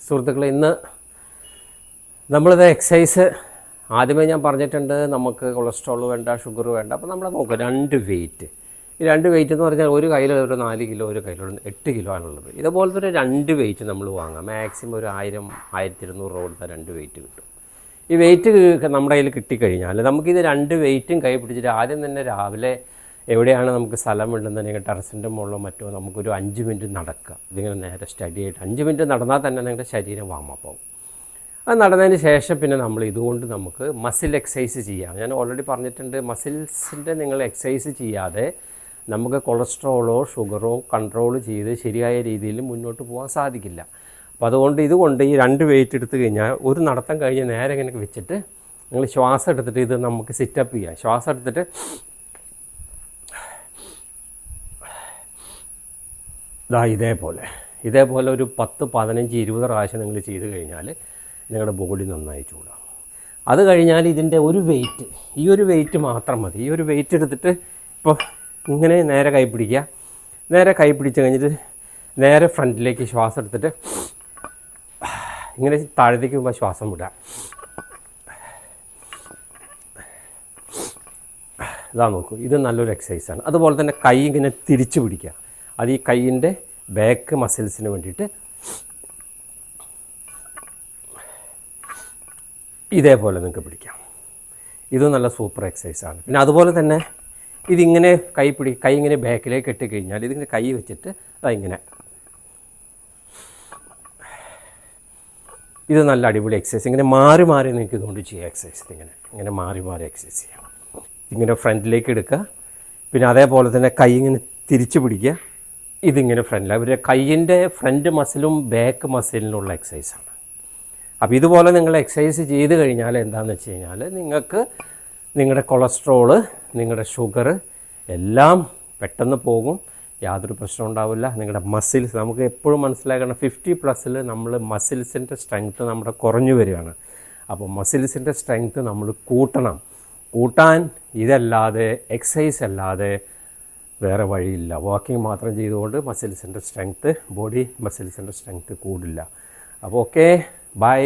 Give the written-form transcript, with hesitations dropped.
സുഹൃത്തുക്കളെ, ഇന്ന് നമ്മളിത് എക്സസൈസ് ആദ്യമേ ഞാൻ പറഞ്ഞിട്ടുണ്ട്, നമുക്ക് കൊളസ്ട്രോൾ വേണ്ട, ഷുഗർ വേണ്ട. അപ്പോൾ നമ്മൾ നോക്കുക, 2 വെയിറ്റ്. ഈ 2 വെയിറ്റ് എന്ന് പറഞ്ഞാൽ ഒരു കയ്യിൽ ഒരു 4 കിലോ, ഒരു കയ്യിൽ 8 കിലോ ആണുള്ളത്. ഇതുപോലത്തെ ഒരു 2 വെയിറ്റ് നമ്മൾ വാങ്ങാം. മാക്സിമം ഒരു 1000 1200 രൂപ കൊടുത്താൽ 2 വെയിറ്റ് കിട്ടും. ഈ വെയിറ്റ് നമ്മുടെ കയ്യിൽ കിട്ടിക്കഴിഞ്ഞാൽ നമുക്കിത് 2 വെയിറ്റും കൈ പിടിച്ചിട്ട് ആദ്യം തന്നെ രാവിലെ എവിടെയാണ് നമുക്ക് സ്ഥലമുണ്ടെന്നുണ്ടെങ്കിൽ ടെറസിൻ്റെ മുകളിലോ മറ്റോ നമുക്കൊരു 5 മിനിറ്റ് നടക്കുക. ഇതിങ്ങനെ നേരെ സ്റ്റഡി ആയിട്ട് 5 മിനിറ്റ് നടന്നാൽ തന്നെ നിങ്ങളുടെ ശരീരം വാമപ്പാവും. അത് നടന്നതിന് ശേഷം പിന്നെ നമ്മൾ ഇതുകൊണ്ട് നമുക്ക് മസിൽ എക്സസൈസ് ചെയ്യാം. ഞാൻ ഓൾറെഡി പറഞ്ഞിട്ടുണ്ട്, മസിൽസിൻ്റെ നിങ്ങൾ എക്സസൈസ് ചെയ്യാതെ നമുക്ക് കൊളസ്ട്രോളോ ഷുഗറോ കൺട്രോൾ ചെയ്ത് ശരിയായ രീതിയിൽ മുന്നോട്ട് പോകാൻ സാധിക്കില്ല. അപ്പോൾ അതുകൊണ്ട് ഇതുകൊണ്ട് ഈ 2 വെയിറ്റ് എടുത്തു കഴിഞ്ഞാൽ ഒരു നടത്തം കഴിഞ്ഞ് നേരെ ഇങ്ങനെ വെച്ചിട്ട് നിങ്ങൾ ശ്വാസം എടുത്തിട്ട് ഇത് നമുക്ക് സിറ്റപ്പ് ചെയ്യാം. ശ്വാസം എടുത്തിട്ട് ഇതേപോലെ ഒരു 10 15 20 പ്രാവശ്യം നിങ്ങൾ ചെയ്ത് കഴിഞ്ഞാൽ നിങ്ങളുടെ ബോഡി നന്നായി ചൂടാകും. അത് കഴിഞ്ഞാൽ ഇതിൻ്റെ ഒരു വെയിറ്റ്, ഈ ഒരു വെയിറ്റ് മാത്രം മതി. ഈ ഒരു വെയിറ്റ് എടുത്തിട്ട് ഇപ്പോൾ ഇങ്ങനെ നേരെ കൈ പിടിക്കുക. നേരെ കൈ പിടിച്ച് കഴിഞ്ഞിട്ട് നേരെ ഫ്രണ്ടിലേക്ക് ശ്വാസം എടുത്തിട്ട് ഇങ്ങനെ താഴത്തേക്ക് പോകുമ്പോൾ ശ്വാസം വിടുക. ഇതാ നോക്കൂ, ഇത് നല്ലൊരു എക്സസൈസാണ്. അതുപോലെ തന്നെ കൈ ഇങ്ങനെ തിരിച്ച് പിടിക്കുക. അത് ഈ കൈയിൻ്റെ ബാക്ക് മസിൽസിന് വേണ്ടിയിട്ട് ഇതേപോലെ നിങ്ങൾക്ക് പിടിക്കാം. ഇത് നല്ല സൂപ്പർ എക്സസൈസാണ്. പിന്നെ അതുപോലെ തന്നെ ഇതിങ്ങനെ കൈ ഇങ്ങനെ ബാക്കിലേക്ക് ഇട്ടുകഴിഞ്ഞാൽ ഇതിങ്ങനെ കൈ വെച്ചിട്ട് അതിങ്ങനെ, ഇത് നല്ല അടിപൊളി എക്സസൈസ്. ഇങ്ങനെ മാറി നിങ്ങൾക്ക് ഇതുകൊണ്ട് ചെയ്യാം. എക്സസൈസ് ഇങ്ങനെ മാറി എക്സസൈസ് ചെയ്യാം. ഇങ്ങനെ ഫ്രണ്ടിലേക്ക് എടുക്കുക. പിന്നെ അതേപോലെ തന്നെ കൈ ഇങ്ങനെ തിരിച്ച് പിടിക്കുക. ഇതിങ്ങനെ ഫ്രണ്ടിൽ അവരുടെ കൈയിൻ്റെ ഫ്രണ്ട് മസിലും ബാക്ക് മസിലിനുള്ള എക്സസൈസാണ്. അപ്പോൾ ഇതുപോലെ നിങ്ങൾ എക്സസൈസ് ചെയ്ത് കഴിഞ്ഞാൽ എന്താണെന്ന് വെച്ച് കഴിഞ്ഞാൽ നിങ്ങൾക്ക് നിങ്ങളുടെ കൊളസ്ട്രോള്, നിങ്ങളുടെ ഷുഗർ എല്ലാം പെട്ടെന്ന് പോകും. യാതൊരു പ്രശ്നം ഉണ്ടാവില്ല. നിങ്ങളുടെ മസിൽസ്, നമുക്ക് എപ്പോഴും മനസ്സിലാക്കണം, 50+ നമ്മൾ മസിൽസിൻ്റെ സ്ട്രെങ്ത്ത് നമ്മുടെ കുറഞ്ഞു വരികയാണ്. അപ്പോൾ മസിൽസിൻ്റെ സ്ട്രെങ്ത്ത് നമ്മൾ കൂട്ടാൻ ഇതല്ലാതെ, എക്സസൈസ് അല്ലാതെ വേറെ വഴിയില്ല. വാക്കിംഗ് മാത്രം ചെയ്തുകൊണ്ട് മസിൽസിൻ്റെ സ്ട്രെങ്ത്ത്, ബോഡി മസിൽസിൻ്റെ സ്ട്രെങ്ത്ത് കൂടില്ല. അപ്പോൾ ഓക്കെ, ബൈ.